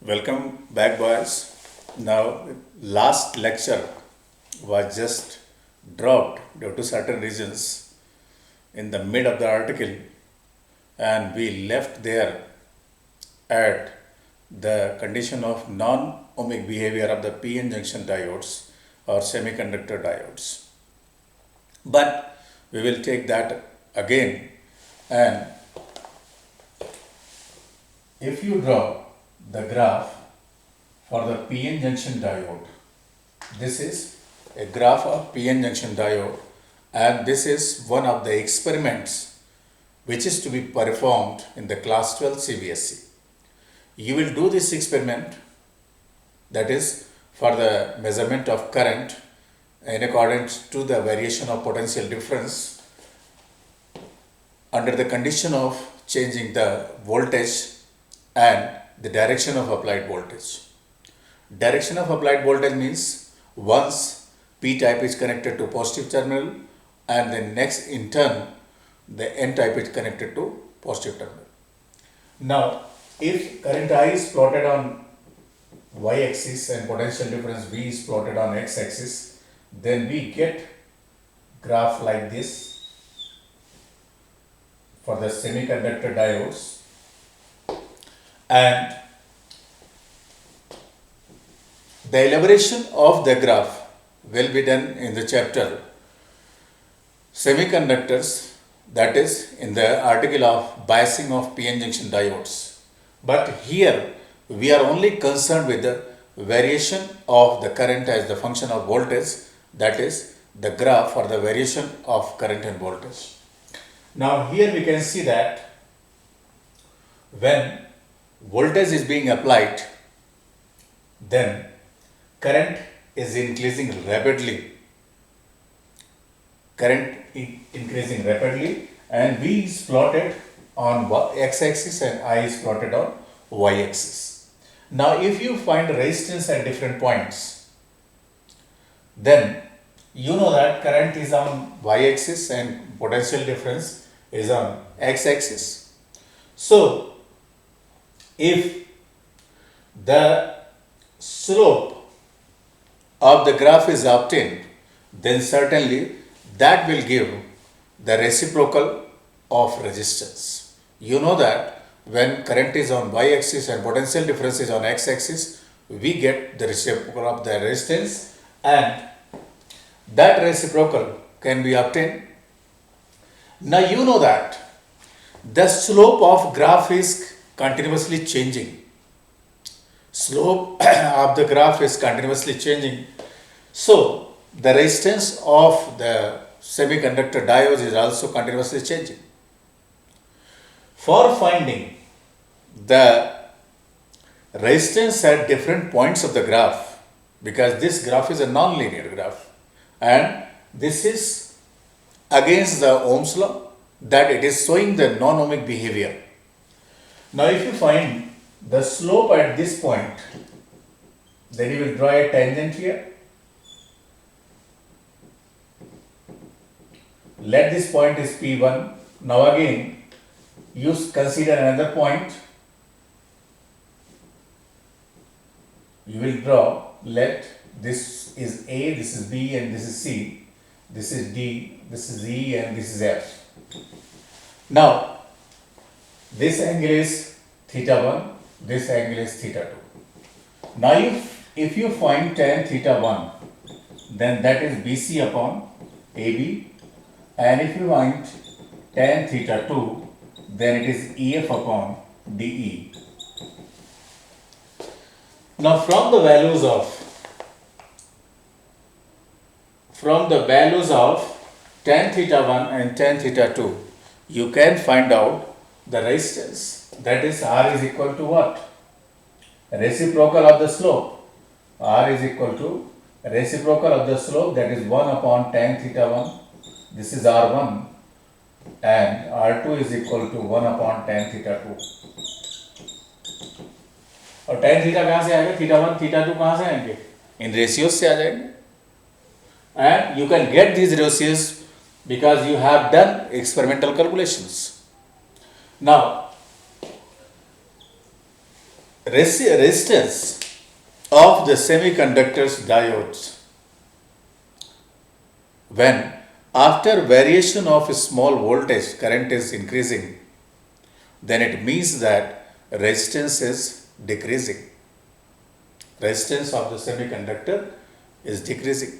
Welcome back, boys. Now, last lecture was just dropped due to certain reasons in the mid of the article, and we left there at the condition of non-ohmic behavior of the PN junction diodes or semiconductor diodes. But we will take that again, and if you draw the graph for the PN junction diode, this is a graph of PN junction diode, and this is one of the experiments which is to be performed in the class 12 CBSE. You will do this experiment, that is for the measurement of current in accordance to the variation of potential difference under the condition of changing the voltage and the direction of applied voltage. Direction of applied voltage means once P-type is connected to positive terminal and the next in turn the N-type is connected to positive terminal. Now, if current I is plotted on y-axis and potential difference V is plotted on x-axis, then we get graph like this for the semiconductor diodes, and the elaboration of the graph will be done in the chapter semiconductors, that is in the article of biasing of PN junction diodes. But here we are only concerned with the variation of the current as the function of voltage, that is the graph for the variation of current and voltage. Now here we can see that when voltage is being applied, then current is increasing rapidly. And V is plotted on x-axis and I is plotted on y-axis. Now if you find resistance at different points, then you know that current is on y-axis and potential difference is on x-axis. So if the slope of the graph is obtained, then certainly that will give the reciprocal of resistance. You know that when current is on y-axis and potential difference is on x-axis, we get the reciprocal of the resistance, and that reciprocal can be obtained. Now you know that the slope of graph is continuously changing. Slope of the graph is continuously changing. So the resistance of the semiconductor diodes is also continuously changing. For finding the resistance at different points of the graph, because this graph is a non-linear graph and this is against the Ohm's law, that it is showing the non-ohmic behavior. Now if you find the slope at this point, then you will draw a tangent here. Let this point is P1. Now again you consider another point. You will draw, let this is A, this is B and this is C, this is D, this is E and this is F. Now this angle is theta 1, this angle is theta 2. Now if you find tan theta 1, then that is BC upon AB, and if you find tan theta 2, then it is EF upon DE. Now from the values of tan theta 1 and tan theta 2, you can find out the resistance, that is R is equal to what? Reciprocal of the slope. R is equal to reciprocal of the slope, that is 1 upon tan theta 1. This is R1 and R2 is equal to 1 upon tan theta 2. और tan theta कहाँ से आएगा? theta 1, theta 2 कहाँ से आएंगे? इन ratios से आ जाएंगे. And you can get these ratios because you have done experimental calculations. Now resistance of the semiconductors diodes when after variation of a small voltage current is increasing, then it means that resistance is decreasing. Resistance of the semiconductor is decreasing.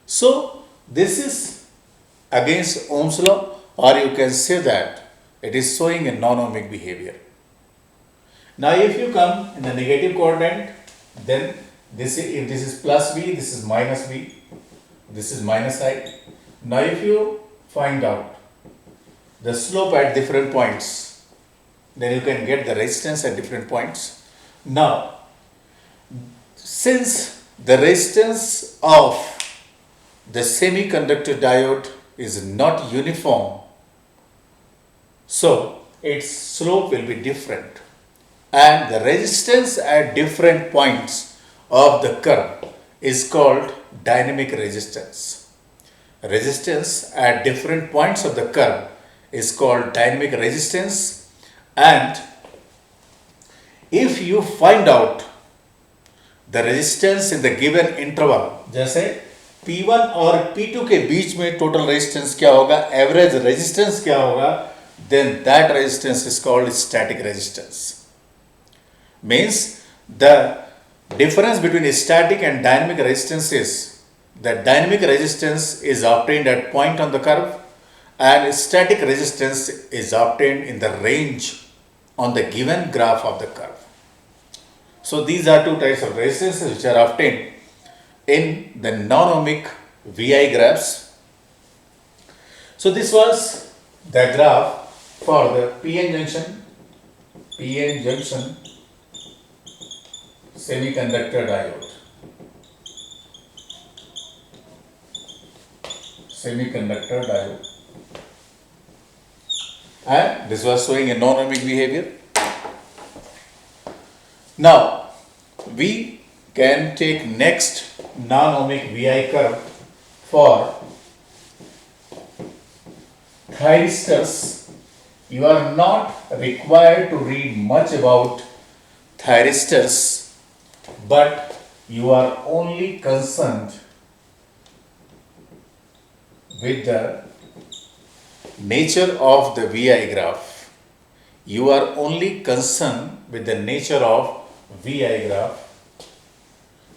So this is against Ohm's law, or you can say that it is showing a non-ohmic behavior. Now if you come in the negative quadrant, then this is, if this is plus V, this is minus V, this is minus I. Now if you find out the slope at different points, then you can get the resistance at different points. Now, since the resistance of the semiconductor diode is not uniform, so its slope will be different, and the resistance at different points of the curve is called dynamic resistance. Resistance at different points of the curve is called dynamic resistance, and if you find out the resistance in the given interval, जैसे P1 और P2 के बीच में total resistance क्या होगा, average resistance क्या होगा, then that resistance is called static resistance. Means the difference between static and dynamic resistance is that dynamic resistance is obtained at point on the curve and static resistance is obtained in the range on the given graph of the curve. So these are two types of resistances which are obtained in the non-ohmic VI graphs. So this was the graph for the PN junction semiconductor diode. Semiconductor diode. And this was showing a non-ohmic behavior. Now, we can take next non-ohmic VI curve for thyristors. You are not required to read much about thyristors, but you are only concerned with the nature of the VI graph. You are only concerned with the nature of VI graph,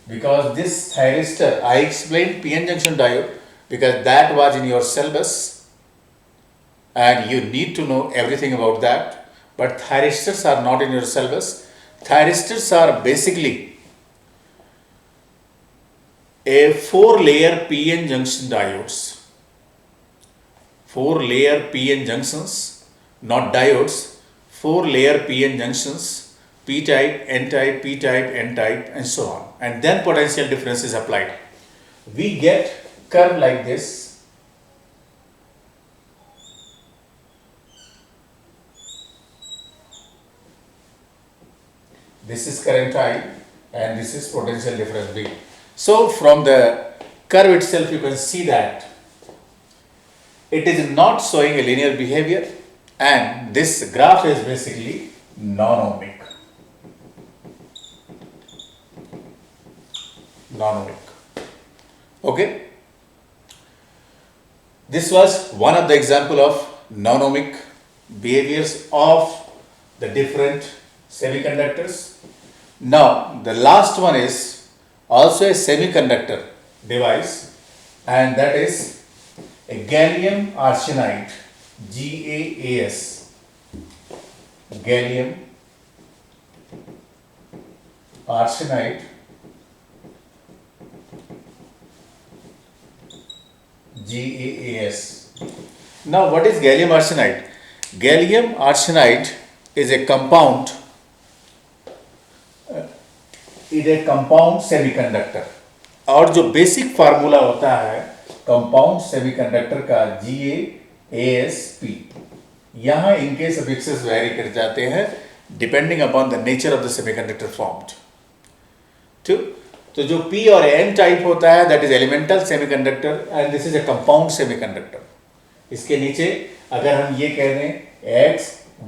because this thyristor, I explained PN junction diode because that was in your syllabus and you need to know everything about that, but thyristors are not in your syllabus. Thyristors are basically a 4-layer PN junction diodes. 4-layer PN junctions, not diodes, 4-layer PN junctions, P-type, N-type, P-type, N-type, and so on. And then potential difference is applied. We get curve like this. This is current I and this is potential difference B. So from the curve itself you can see that it is not showing a linear behavior and this graph is basically non-ohmic. Non-ohmic. Okay. This was one of the example of non-ohmic behaviors of the different semiconductors. Now the last one is also a semiconductor device, and that is a gallium arsenide, GaAs. Gallium arsenide, GaAs. Now what is gallium arsenide? Gallium arsenide is a compound semiconductor, और जो basic formula होता है compound semiconductor का GaAsP, यहाँ इनके suffixes very कर जाते हैं depending upon the nature of the semiconductor formed. ठीक, तो जो P और N टाइप होता है that is elemental semiconductor and this is a compound semiconductor. इसके नीचे अगर हम ये कह दें X,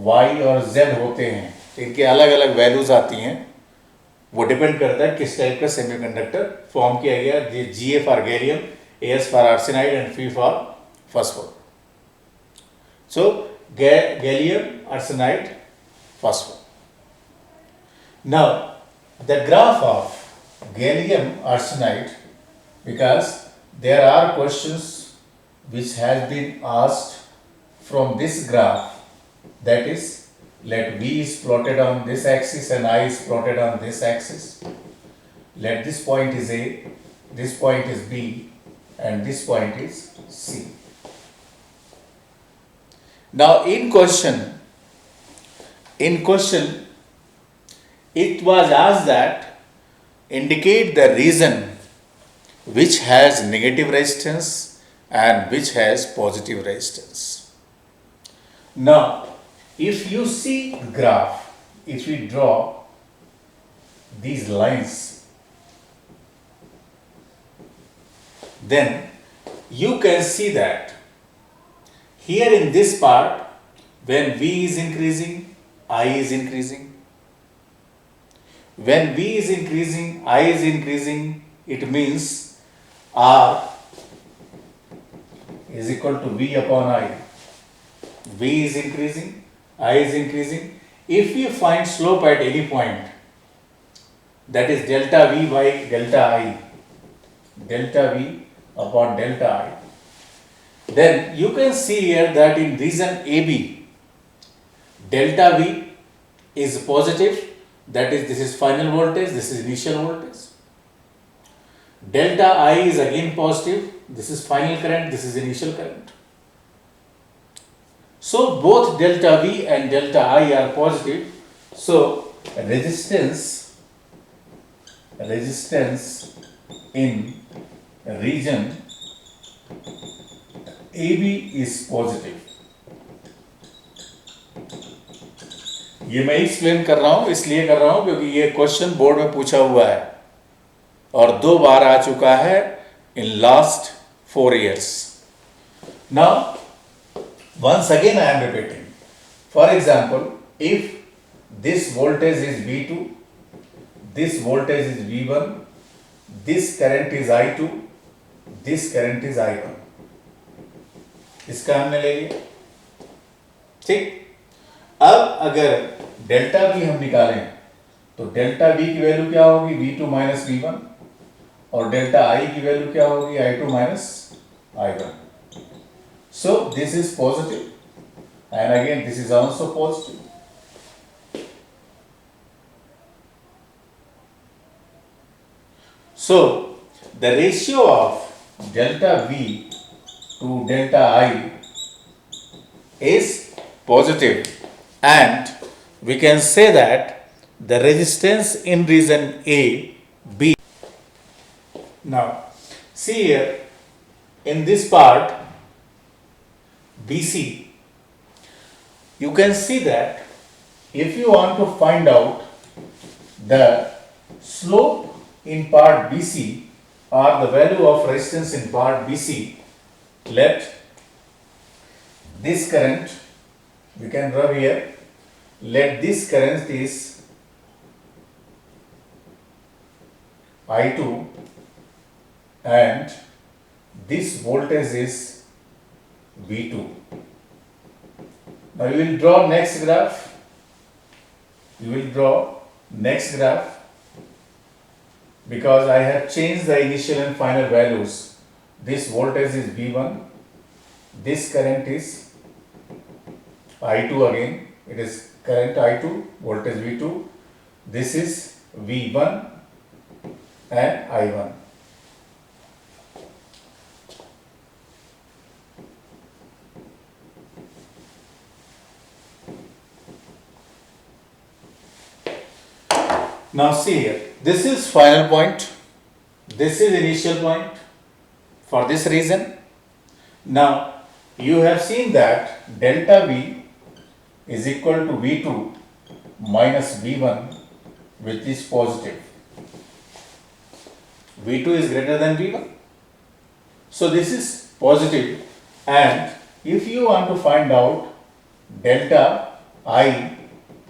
Y और Z होते हैं इनके अलग अलग वैल्यूज आती हैं, वो डिपेंड करता है किस टाइप का सेमीकंडक्टर फॉर्म किया गया। Ga for gallium, As for arsenide and Fe for phosphor. So gallium, arsenide, phosphor. Now the graph of gallium arsenide, because there are questions which has been asked from this graph, that is, let V is plotted on this axis and I is plotted on this axis. Let this point is A, this point is B, and this point is C. Now in question, it was asked that indicate the region which has negative resistance and which has positive resistance. Now, if you see the graph, if we draw these lines, then you can see that here in this part, when V is increasing, I is increasing. When V is increasing, I is increasing, it means R is equal to V upon I. V is increasing, I is increasing. If you find slope at any point, that is delta V by delta I, delta V upon delta I, then you can see here that in region AB, delta V is positive, that is, this is final voltage, this is initial voltage. Delta I is again positive, this is final current, this is initial current. So both delta V and delta I are positive. So resistance in region AB is positive. ये मैं explain कर रहा हूँ, इसलिए कर रहा हूँ क्योंकि ये क्वेश्चन बोर्ड में पूछा हुआ है और 2 बार आ चुका है in last 4 years. Now, once again I am repeating. For example, if this voltage is V2, this voltage is V1, this current is I2, this current is I1. इसका हमने ले लिया, ठीक। अब अगर डेल्टा V हम निकालें तो डेल्टा V की वैल्यू क्या होगी, V2 माइनस V1, और डेल्टा I की वैल्यू क्या होगी, I2 minus I1. So this is positive and again this is also positive. So the ratio of delta V to delta I is positive, and we can say that the resistance in region A, B. Now see here in this part BC, you can see that if you want to find out the slope in part BC or the value of resistance in part BC, let this current, we can rub here, let this current is I2 and this voltage is V2. Now you will draw next graph. Because I have changed the initial and final values. This voltage is V1, this current is I2 again, it is current I2, voltage V2, this is V1 and I1. Now see here, this is final point, this is initial point for this reason. Now you have seen that delta V is equal to V2 minus V1, which is positive. V2 is greater than V1. So this is positive, and if you want to find out delta I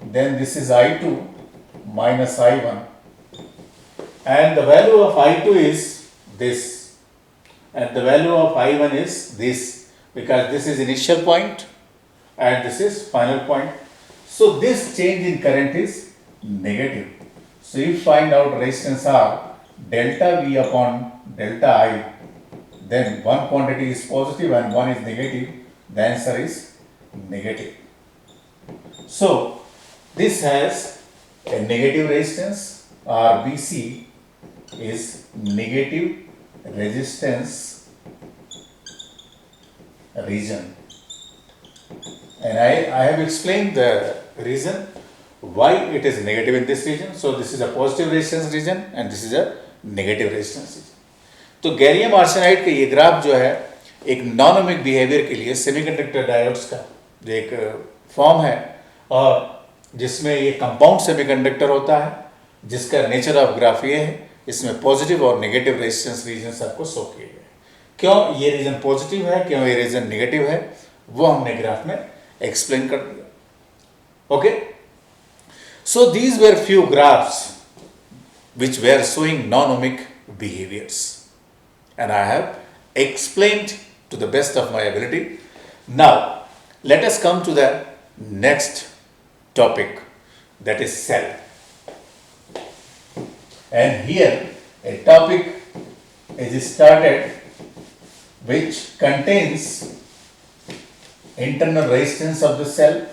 then this is I2 minus I1, and the value of I2 is this, and the value of I1 is this, because this is initial point and this is final point. So this change in current is negative. So if find out resistance R delta V upon delta I, then one quantity is positive and one is negative, the answer is negative. So this has a negative resistance, RBC is negative resistance region. And I have explained the reason why it is negative in this region. So this is a positive resistance region and this is a negative resistance region. तो gallium arsenide का ये graph जो है एक non-ohmic behaviour के लिए semiconductor diodes का जो एक फॉर्म है, और जिसमें ये कंपाउंड सेमीकंडक्टर होता है, जिसका नेचर ऑफ ग्राफ ये है, इसमें पॉजिटिव और नेगेटिव रेजिस्टेंस रीजन आपको शो किए गए। क्यों ये रीजन पॉजिटिव है, क्यों ये रीजन नेगेटिव है, वो हमने ग्राफ में एक्सप्लेन कर दिया। Okay, so these were few graphs which were showing non-ohmic behaviors, and I have explained to the best of my ability. Now let us come to the next topic, that is cell. And here a topic is started which contains internal resistance of the cell,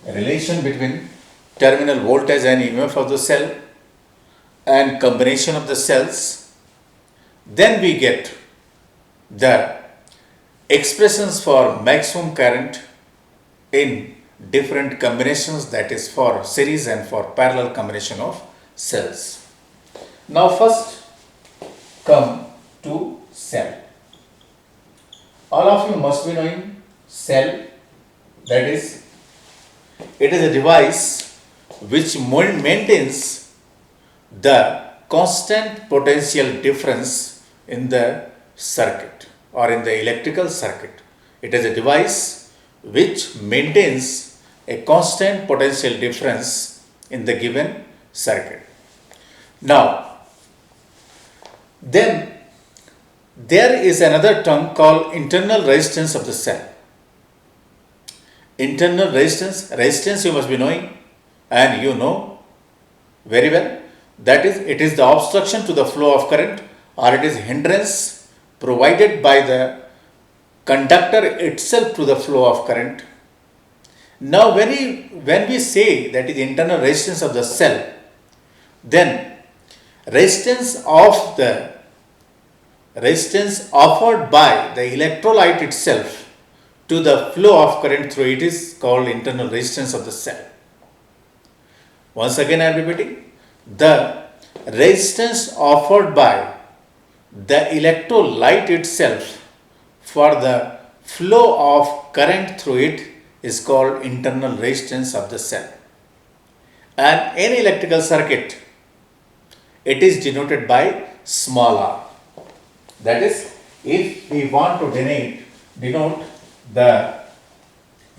relation between terminal voltage and EMF of the cell, and combination of the cells. Then we get the expressions for maximum current in different combinations, that is for series and for parallel combination of cells. Now first come to cell. All of you must be knowing cell, that is, it is a device which maintains the constant potential difference in the circuit or in the electrical circuit. It is a device which maintains a constant potential difference in the given circuit. Now, then there is another term called internal resistance of the cell. Internal resistance you must be knowing, and you know very well. That is, it is the obstruction to the flow of current, or it is hindrance provided by the conductor itself to the flow of current. Now when we say that is internal resistance of the cell, then resistance offered by the electrolyte itself to the flow of current through it is called internal resistance of the cell. Once again I am repeating, the resistance offered by the electrolyte itself for the flow of current through it is called internal resistance of the cell. And in electrical circuit, it is denoted by small r. That is, if we want to denote the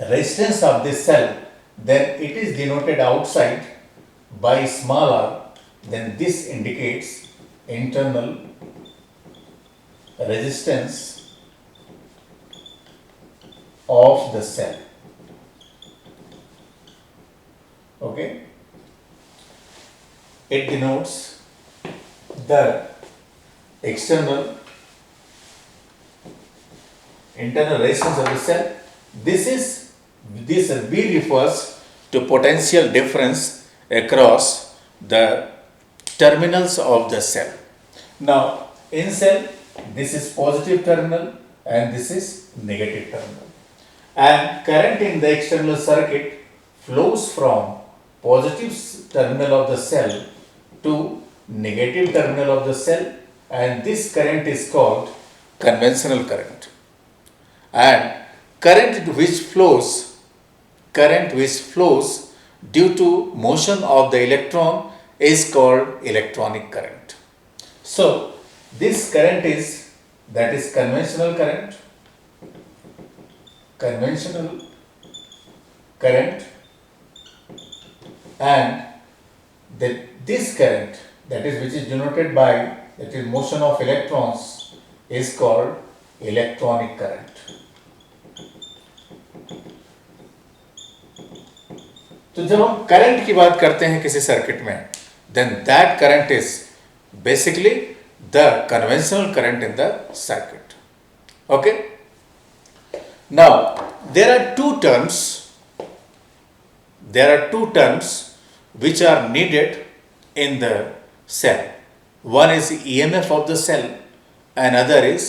resistance of this cell, then it is denoted outside by small r, then this indicates internal resistance of the cell. Okay, it denotes the internal resistance of the cell. This V refers to potential difference across the terminals of the cell. Now in cell, this is positive terminal and this is negative terminal, and current in the external circuit flows from positive terminal of the cell to negative terminal of the cell, and this current is called conventional current. And current which flows due to motion of the electron is called electronic current. So this current is, that is conventional current. Conventional current and this current, that is which is denoted by, that is motion of electrons, is called electronic current. तो जब हम current की बात करते हैं किसी circuit में, then that current is basically the conventional current in the circuit. Okay? Now there are two terms which are needed in the cell. One is EMF of the cell, and other is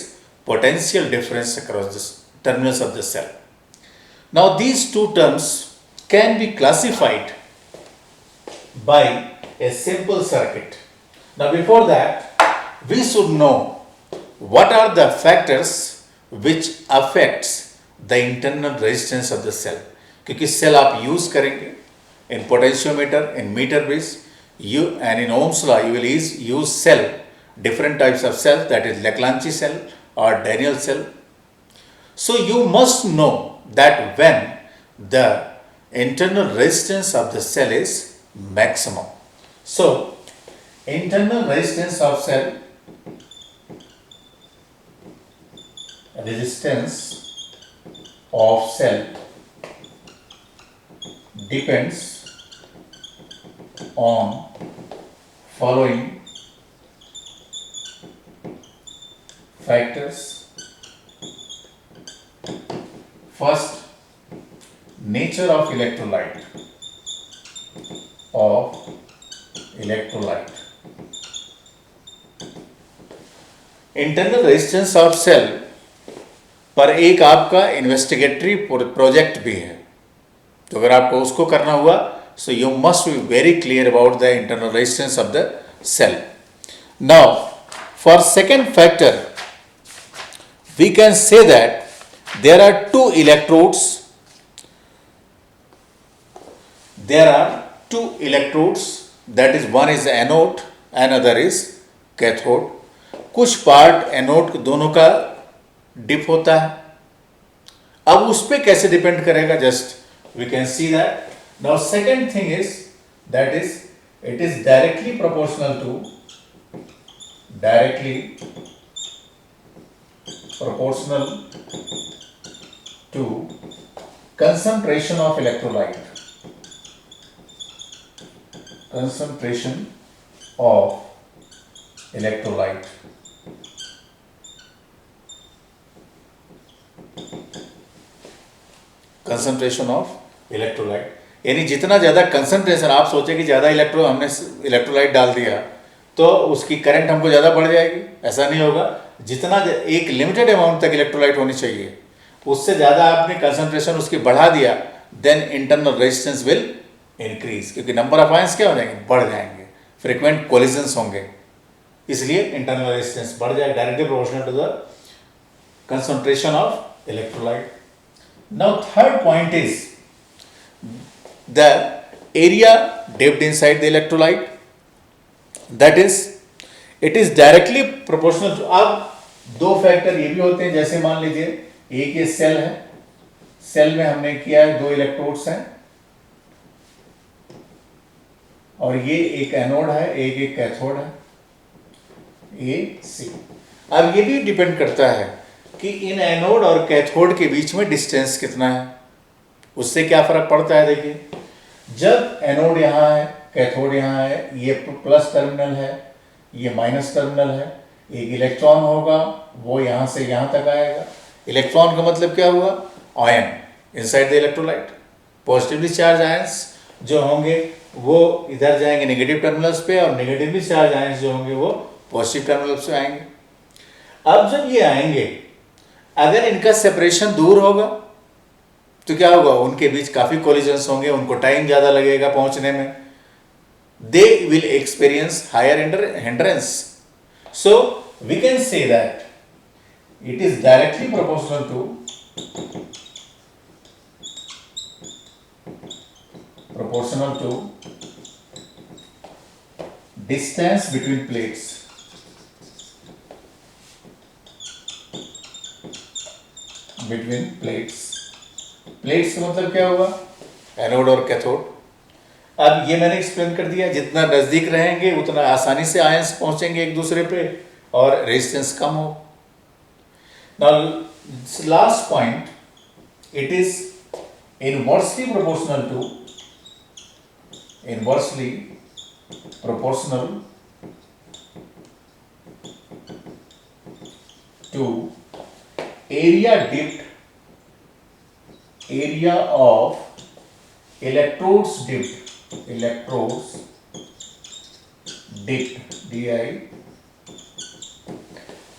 potential difference across the terminals of the cell. Now these two terms can be classified by a simple circuit. Now before that, we should know what are the factors which affects the internal resistance of the cell. क्योंकि cell आप use करेंगे in potentiometer, in meter base, and in Ohm's law you will use cell, different types of cell, that is Leclanche cell or Daniell cell. So you must know that when the internal resistance of the cell is maximum. So internal resistance of cell, depends on following factors. First, nature of electrolyte. Internal resistance of cell पर एक आपका इन्वेस्टिगेटरी project भी है, तो अगर आपको उसको करना हुआ, so you must be very clear about the internal resistance of the cell. Now for second factor, we can say that there are two electrodes, that is one is anode and other is cathode. कुछ part anode दोनों का dip होता है, अब उस पे कैसे depend करेगा, just we can see that. Now second thing is that is it is directly proportional to concentration of electrolyte. Concentration of electrolyte, यानी जितना ज़्यादा कंसंट्रेशन, आप सोचें कि ज़्यादा हमने इलेक्ट्रोलाइट डाल दिया तो उसकी करंट हमको ज़्यादा बढ़ जाएगी, ऐसा नहीं होगा. जितना एक लिमिटेड अमाउंट तक इलेक्ट्रोलाइट होनी चाहिए, उससे ज़्यादा आपने कंसंट्रेशन उसकी बढ़ा दिया, then internal resistance will increase, क्योंकि नंबर ऑफ आयंस क्या हो जाएंगे, बढ़ जाएंगे, फ्रीक्वेंट कोलिजन्स होंगे, इसलिए इंटरनल रेजिस्टेंस बढ़ जाएगा, directly proportional to the concentration of electrolyte. Now third point is the area dipped inside the electrolyte, that is it is directly proportional to. अब दो फैक्टर ये भी होते हैं, जैसे मान लीजिए एक ये सेल है, सेल में हमने किया है दो इलेक्ट्रोड्स हैं और ये एक एनोड है, एक कैथोड है, AC. अब ये भी डिपेंड करता है कि इन एनोड और कैथोड के बीच में डिस्टेंस कितना है, उससे क्या फर्क पड़ता है. देखिए जब एनोड यहाँ है, कैथोड यहाँ है, ये प्लस टर्मिनल है, ये माइनस टर्मिनल है, एक इलेक्ट्रॉन होगा वो यहाँ से यहाँ तक आएगा. इलेक्ट्रॉन का मतलब क्या हुआ, ion inside the electrolyte. Positively charge ions जो होंगे वो इधर जाएंगे नेगेटिव टर्मिनल्स पे, और नेगेटिवली चार्ज आयंस जो होंगे वो पॉजिटिव टर्मिनल्स पे आएंगे. अब जब ये आएंगे, अगर इनका सेपरेशन दूर होगा तो क्या होगा, उनके बीच काफी कोलिजन्स होंगे, उनको टाइम ज्यादा लगेगा पहुंचने में, they will experience higher hindrance. So we can say that it is directly proportional to distance between plates. Plates का मतलब क्या हुआ, एनोड और कैथोड. अब ये मैंने एक्सप्लेन कर दिया, जितना नजदीक रहेंगे उतना आसानी से आयंस पहुंचेंगे एक दूसरे पे और रेजिस्टेंस कम हो। Now last point, it is inversely proportional to area of electrodes dipped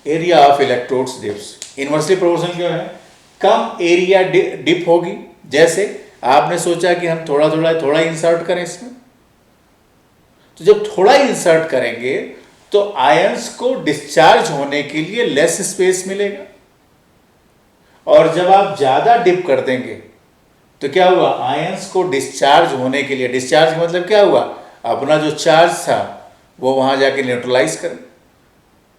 area of electrodes dips। Inversely proportional क्यों है? कम एरिया डिप होगी। जैसे आपने सोचा कि हम थोड़ा इंसर्ट करें इसमें, तो जब थोड़ा इंसर्ट करेंगे तो आयंस को डिस्चार्ज होने के लिए लेस स्पेस मिलेगा, और जब आप ज्यादा डिप कर देंगे तो क्या हुआ? आयंस को डिस्चार्ज होने के लिए, डिस्चार्ज का मतलब क्या हुआ? अपना जो चार्ज था वो वहां जाके न्यूट्रलाइज करें,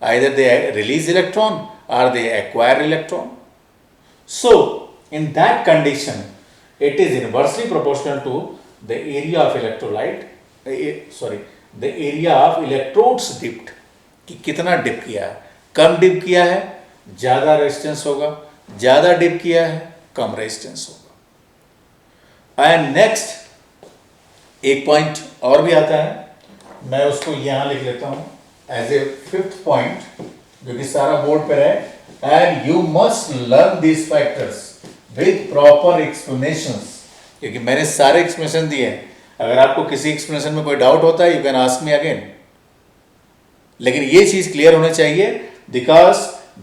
either they release electron or they acquire electron. So in that condition it is inversely proportional to the area of the area of electrodes dipped, कि कितना डिप किया है। कम डिप किया है ज़्यादा रेजिस्टेंस होगा, ज़्यादा डिप किया है कम रेजिस्टेंस होगा। एंड नेक्स्ट एक पॉइंट और भी आता है, मैं उसको यहाँ लिख लेता हूँ एज ए 5th पॉइंट, जो कि सारा बोर्ड पर है। And you must learn this factors with proper explanations, क्योंकि मैंने सारे एक्सप्लेनेशन दिए हैं। अगर आपको किसी एक्सप्लेनेशन में कोई डाउट होता है you can ask me again, लेकिन ये चीज क्लियर होनी चाहिए because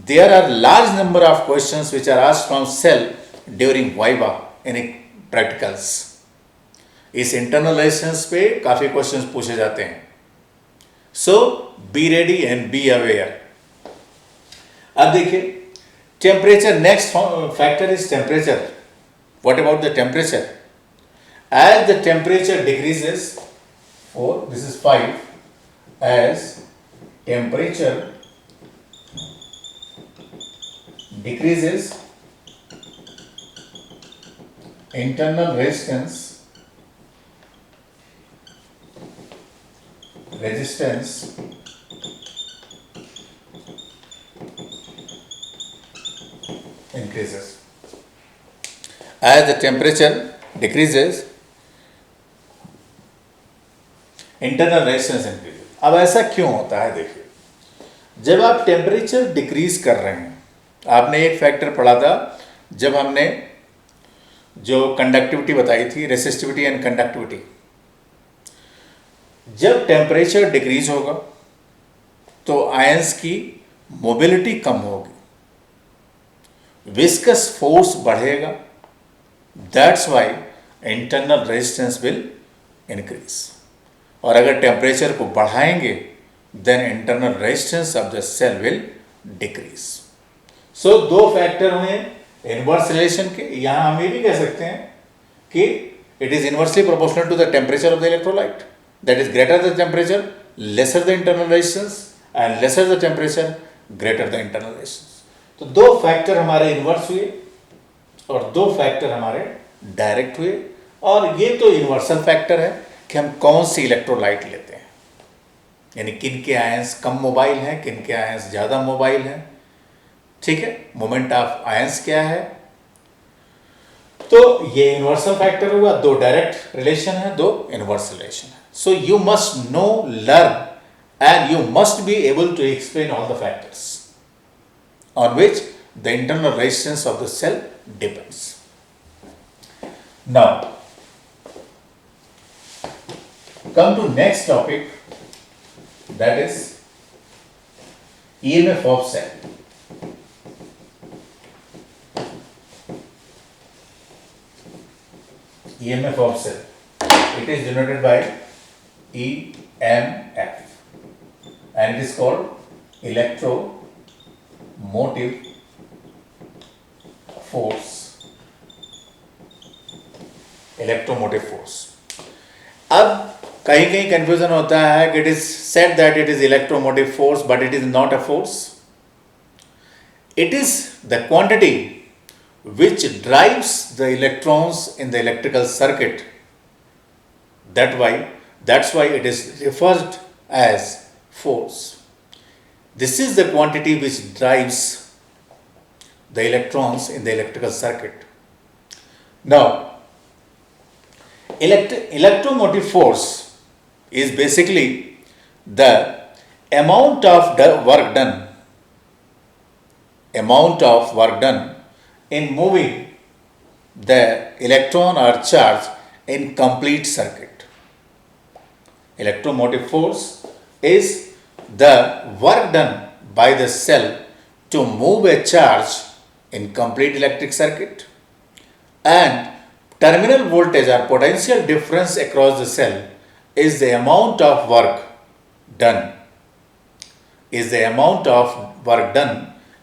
there are large number of questions which are asked from cell during viva in practicals. इस इंटरनल रेजिस्टेंस पे काफी क्वेश्चंस पूछे जाते हैं, so be ready and be aware. अब देखिए temperature, next factor is temperature. What about the temperature? As the temperature decreases, 4 this is 5, as temperature decreases internal resistance increases। As the temperature decreases, internal resistance increases। अब ऐसा क्यों होता है? देखिए, जब आप टेम्परेचर डिक्रीज कर रहे हैं, आपने एक फैक्टर पढ़ा था जब हमने जो कंडक्टिविटी बताई थी, रेसिस्टिविटी एंड कंडक्टिविटी। जब टेम्परेचर डिक्रीज होगा तो आयंस की मोबिलिटी कम होगी, विस्कस फोर्स बढ़ेगा, that's why internal resistance will increase. और अगर टेम्परेचर को बढ़ाएंगे then internal resistance of the cell will decrease. So दो फैक्टर हुए इनवर्स रिलेशन के। यहां हम ये भी कह सकते हैं कि it is inversely proportional to the temperature of the electrolyte, that is greater the temperature lesser the internal resistance and lesser the temperature greater the internal resistance। तो दो फैक्टर हमारे इन्वर्स हुए और दो फैक्टर हमारे डायरेक्ट हुए, और ये तो यूनिवर्सल फैक्टर है कि हम कौन सी इलेक्ट्रोलाइट लेते हैं, यानी किन के आयंस कम मोबाइल हैं, किन के आयंस ज़्यादा मोबाइल हैं। ठीक है, मोमेंट ऑफ आयंस क्या है, तो ये यूनिवर्सल फैक्टर हुआ। दो डायरेक्ट रिलेशन है, दो इनवर्स रिलेशन है। So you must know, learn, and you must be able to explain all the factors on which the internal resistance of the cell depends. Now, come to next topic, that is EMF of cell. EMF of cell. It is denoted by EMF and it is called electromotive force। Electromotive force. अब कहीं कहीं confusion होता है कि it is said that it is electromotive force but it is not a force. It is the quantity which drives the electrons in the electrical circuit That's why it is referred as force. This is the quantity which drives the electrons in the electrical circuit. Now, electromotive force is basically the amount of work done in moving the electron or charge in complete circuit. Electromotive force is the work done by the cell to move a charge in complete electric circuit, and terminal voltage or potential difference across the cell is the amount of work done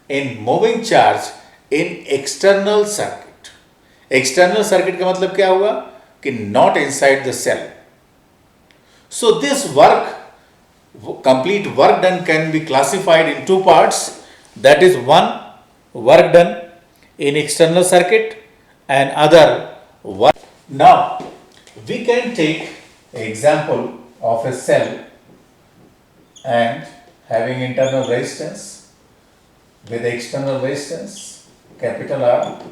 in moving charge in external circuit. External circuit का मतलब क्या हुआ कि not inside the cell. So this complete work done can be classified in two parts. That is, one, work done in external circuit, and other work. Now we can take an example of a cell and having internal resistance with external resistance capital R,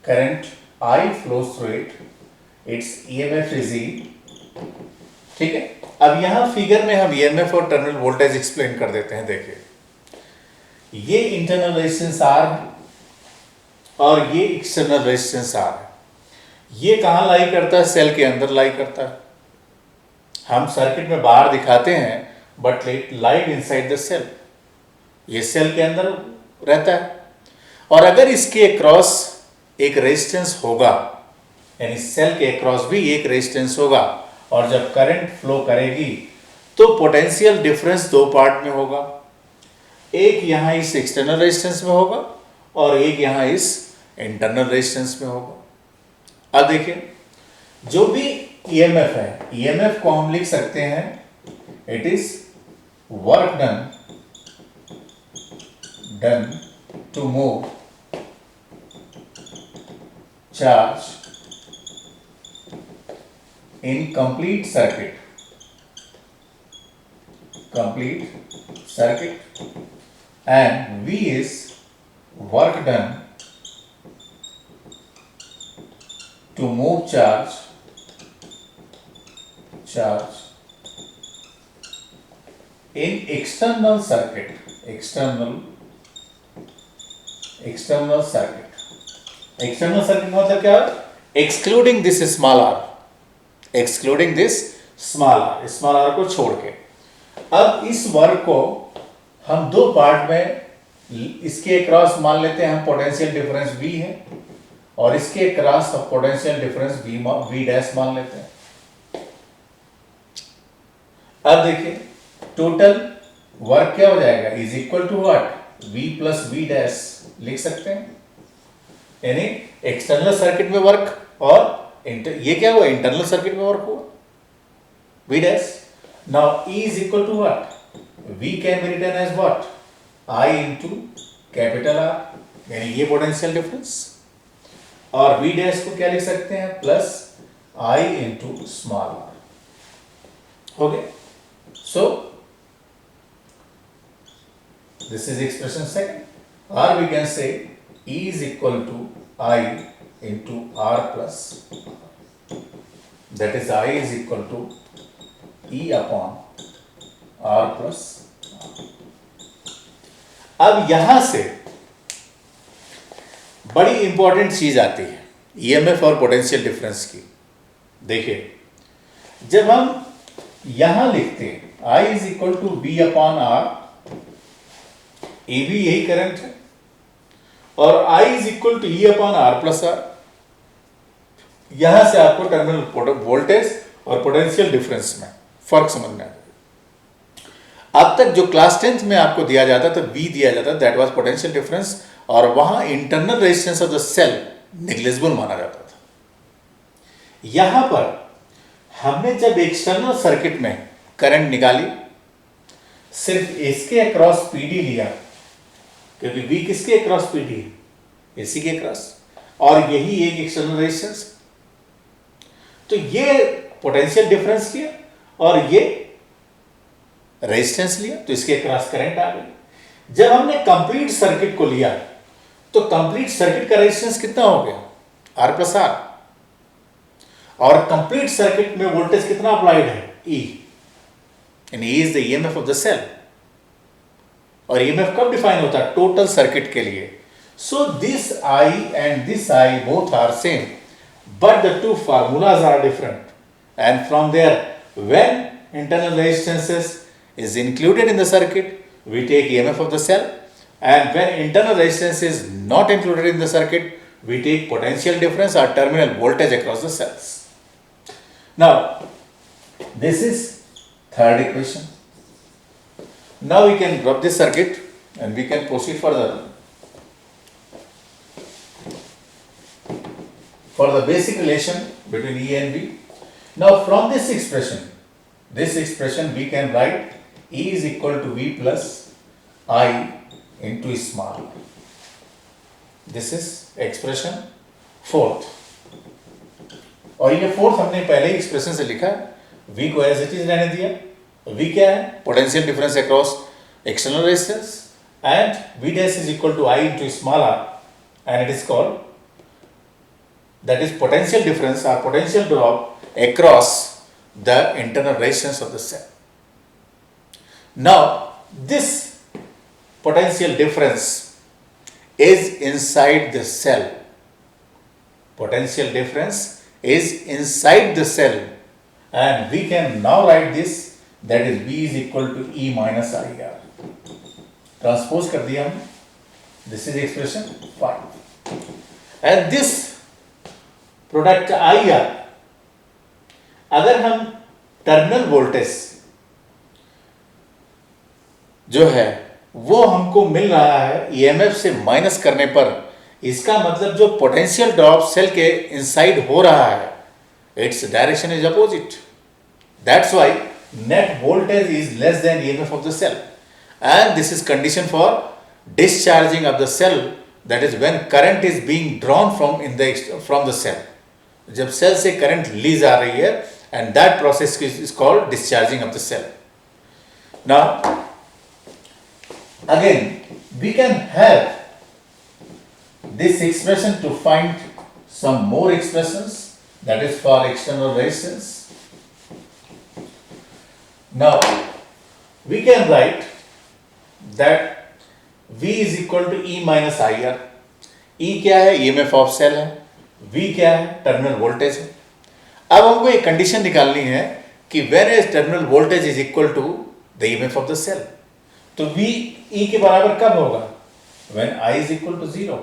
current I flows through it, its EMF is E. ठीक है, अब यहां figure में हम EMF और terminal voltage explain कर देते हैं. देखिए, ये इंटरनल रेजिस्टेंस R है और ये एक्सटर्नल रेजिस्टेंस R है. ये कहां लाई करता है? सेल के अंदर लाई करता है. हम सर्किट में बाहर दिखाते हैं but light inside the cell. ये सेल के अंदर रहता है. और अगर इसके अक्रॉस एक रेजिस्टेंस होगा, यानी सेल के अक्रॉस भी एक रेजिस्टेंस होगा, और जब करंट फ्लो करेगी तो पोटेंशियल डिफरेंस दो पार्ट में होगा. एक यहां इस एक्सटर्नल रेजिस्टेंस में होगा और एक यहां इस इंटरनल रेजिस्टेंस में होगा. अब देखिए, जो भी ईएमएफ है, ईएमएफ को हम लिख सकते हैं, it is work done to move charge in complete circuit, and V is work done to move charge in external circuit. External circuit मतलब क्या? Excluding this small r, small r को छोड़ के. अब इस वर्क को हम दो पार्ट में, इसके अक्रॉस मान लेते हैं हम पोटेंशियल डिफरेंस V है, और इसके across potential difference V dash मान लेते हैं. अब देखिए, टोटल वर्क क्या हो जाएगा? Is equal to what? V plus V dash लिख सकते हैं. यानी एक्सटर्नल सर्किट में वर्क, और ये क्या हुआ? इंटरनल सर्किट में वर्क हुआ, V dash. Now E is equal to what? V can be written as what? I into capital R, यानी ये पोटेंशियल डिफरेंस, और V dash को क्या लिख सकते हैं? Plus I into small r. हो गया. So this is expression second, or we can say E is equal to I into R plus R. That is, I is equal to E upon R plus R. अब यहां से बड़ी important चीज आती है EMF और potential difference की. देखिए, जब हम यहां लिखते हैं I is equal to V upon R, ए भी यही करंट है, और I is equal to E upon R plus R. यहां से आपको टर्मिनल वोल्टेज और पोटेंशियल डिफरेंस में फर्क समझ में आ जाएगा. अब तक जो क्लास 10th में आपको दिया जाता था, V दिया जाता, दैट वाज पोटेंशियल डिफरेंस, और वहां internal resistance of the cell negligible माना जाता था. यहां पर हमने जब एक्सटर्नल सर्किट में करंट निकाली, सिर्फ इसके अक्रॉस पीडी लिया, क्योंकि V किसके अक्रॉस पीडी है? एसी के अक्रॉस, और यही एक एक्सटर्नल रेजिस्टेंस. तो ये पोटेंशियल डिफरेंस लिया और ये रेजिस्टेंस लिया, तो इसके क्रॉस करंट आ गई। जब हमने कंप्लीट सर्किट को लिया तो कंप्लीट सर्किट का रेजिस्टेंस कितना हो गया, R प्लस R, और कंप्लीट सर्किट में वोल्टेज कितना अप्लाइड है, E, and E is the EMF of the cell. और ईएमएफ कब डिफाइन होता है, टोटल सर्किट के लिए। So this I and this I both are same, but the two formulas are different, and from there when internal resistances is included in the circuit, we take EMF of the cell, and when internal resistance is not included in the circuit, we take potential difference or terminal voltage across the cells. Now, this is third equation. Now we can drop this circuit and we can proceed further. For the basic relation between E and V. Now from this expression we can write E is equal to V plus I into small. This is expression fourth. और ये fourth हमने पहले ही expression से लिखा है, V को as it is रहने दिया। V क्या है, potential difference across external resistance, and V dash is equal to I into small r, and it is called, that is potential difference or potential drop across the internal resistance of the cell. Now this potential difference is inside the cell. Potential difference is inside the cell, and we can now write this, that is V is equal to E minus IR. Transpose कर दिया हमने. This is expression 5. And this product IR, अगर हम terminal voltage जो है वो हमको मिल रहा है EMF से माइनस करने पर, इसका मतलब जो पोटेंशियल ड्रॉप सेल के इनसाइड हो रहा है, its direction is opposite. That's why net voltage is less than EMF of the cell, and this is condition for discharging of the cell, that is when current is being drawn from the cell. जब cell से current ली जा रही है, and that process is called discharging of the cell. Now again we can have this expression to find some more expressions, that is for external resistance. Now we can write that V is equal to E minus IR. E क्या है, EMF of cell है, V क्या है, terminal voltage है. अब हमको एक condition निकालनी है कि when is terminal voltage is equal to the EMF of the cell. तो V E के बराबर कब होगा, when I is equal to 0.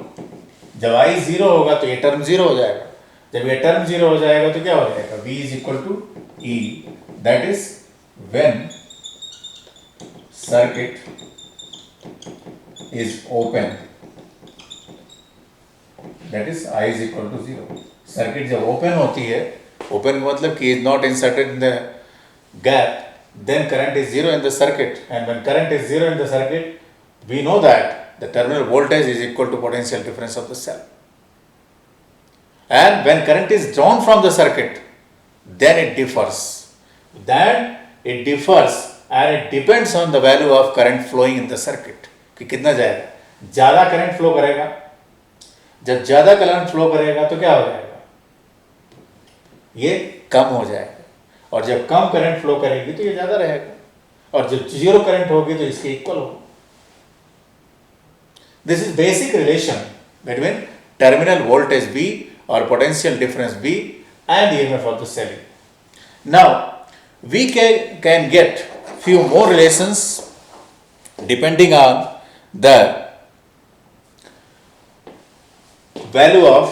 जब I 0 होगा तो ये टर्म 0 हो जाएगा. जब ये टर्म 0 हो जाएगा तो क्या हो जाएगा, V is equal to E, that is when circuit is open, that is I is equal to 0. Circuit जब ओपन होती है, ओपन का मतलब कि is not inserted in the gap, then current is 0 in the circuit, and when current is 0 in the circuit, we know that the terminal voltage is equal to potential difference of the cell. And when current is drawn from the circuit, then it differs. Then it differs and it depends on the value of current flowing in the circuit. कि कितना जाएगा, ज़्यादा current flow करेगा. जब ज़्यादा current flow करेगा तो क्या हो जाएगा, ये कम हो जाएगा. और जब कम करंट फ्लो करेगी तो ये ज़्यादा रहेगा. और जब जीरो करंट होगी तो इसके इक्वल होगा. This is basic relation between terminal voltage V or potential difference V and EMF of the cell. Now we can get few more relations depending on the value of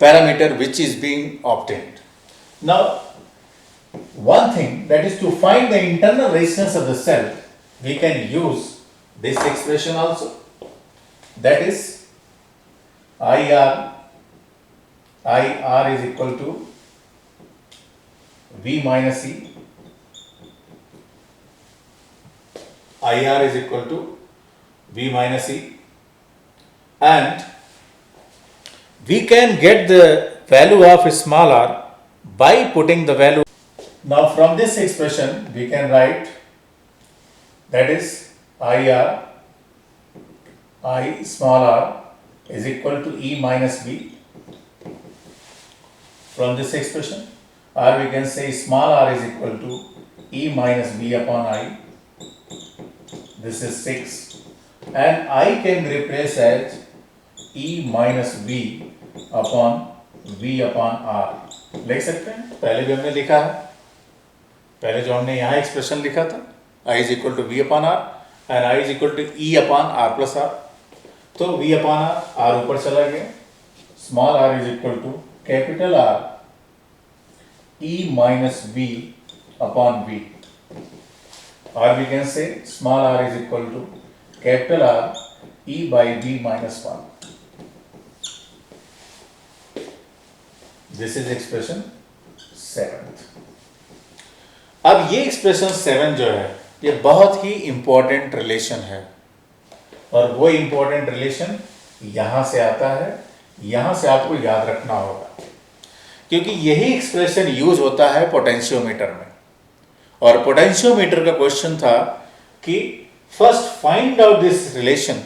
parameter which is being obtained. Now one thing, that is to find the internal resistance of the cell, we can use this expression also, that is IR is equal to V minus E. IR is equal to V minus E, and we can get the value of small r by putting the value. Now from this expression we can write that is IR, I small r is equal to E minus B. From this expression, or we can say small r is equal to E minus B upon I. This is 6 and I can replace as E minus B upon V upon R. लिख सकते हैं, पहले भी हमने लिखा है, पहले जो हमने यहाँ एक्सप्रेशन लिखा था I is equal to V upon R and I is equal to E upon R plus R. तो V upon R, R ऊपर चला गया, small r is equal to capital R E minus V upon V, or we can say small r is equal to capital R E by V minus 1. This is expression 7th. अब ये expression 7 जो है ये बहुत ही important relation है और वो important relation यहाँ से आता है, यहाँ से आपको याद रखना होगा क्योंकि यही एक्सप्रेशन यूज होता है पोटेंशियोमीटर में। और पोटेंशियोमीटर का क्वेश्चन था कि first find out this relation,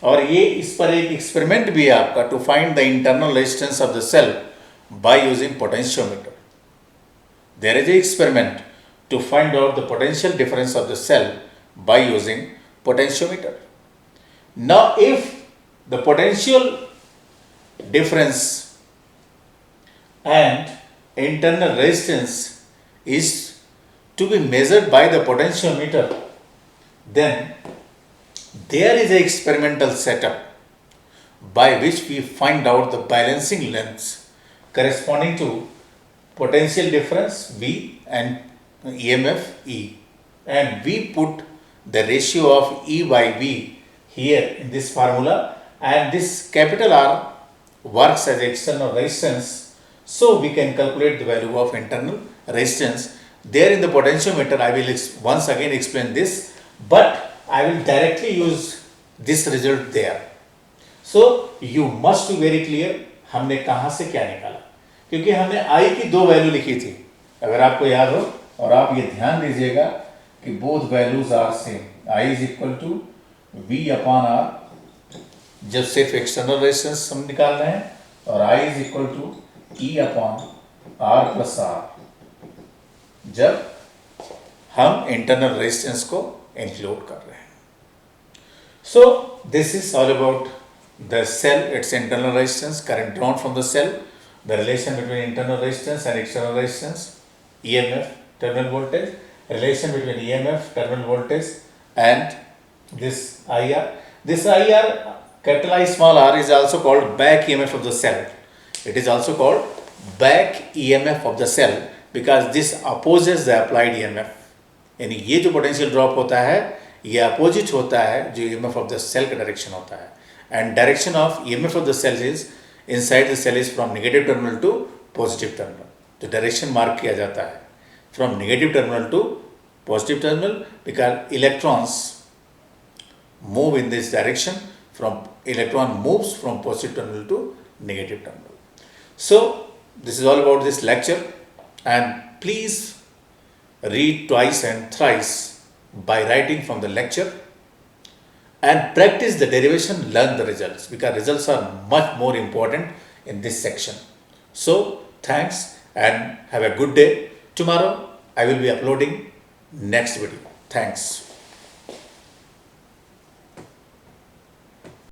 और ये इस पर एक एक्सपेरिमेंट भी है आपका, to find the internal resistance of the cell by using potentiometer. There is a experiment to find out the potential difference of the cell by using potentiometer. Now if the potential difference and internal resistance is to be measured by the potentiometer, then there is an experimental setup by which we find out the balancing lengths corresponding to potential difference V and EMF E, and we put the ratio of E by V here in this formula, and this capital R works as external resistance, so we can calculate the value of internal resistance. There in the potentiometer I will once again explain this, but I will directly use this result there. So you must be very clear हमने कहाँ से क्या निकाला, क्योंकि हमने I की दो value लिखी थी, अगर आपको याद हो, और आप ये ध्यान दीजिएगा कि both values are same. I is equal to V upon R जब सिर्फ एक्सटर्नल रेजिस्टेंस हम निकाल रहे हैं, और I is equal to E upon R plus R जब हम इंटरनल रेजिस्टेंस को इंक्लूड कर रहे हैं। So this is all about the cell, its internal resistance, current drawn from the cell, the relation between internal resistance and external resistance, EMF terminal voltage, relation between EMF terminal voltage and this IR. This IR, capital I small r, is also called back EMF of the cell. It is also called back EMF of the cell because this opposes the applied EMF. यानी ये जो potential drop होता है ये opposite होता है जो EMF of the cell का डायरेक्शन होता है, and direction of EMF of the cell is inside the cell is from negative terminal to positive terminal. तो डायरेक्शन मार्क किया जाता है from negative terminal to positive terminal because electrons move in this direction, from electron moves from positive terminal to negative terminal. So this is all about this lecture, and please read twice and thrice by writing from the lecture and practice the derivation, learn the results because results are much more important in this section. So thanks and have a good day. Tomorrow I will be uploading next video. Thanks.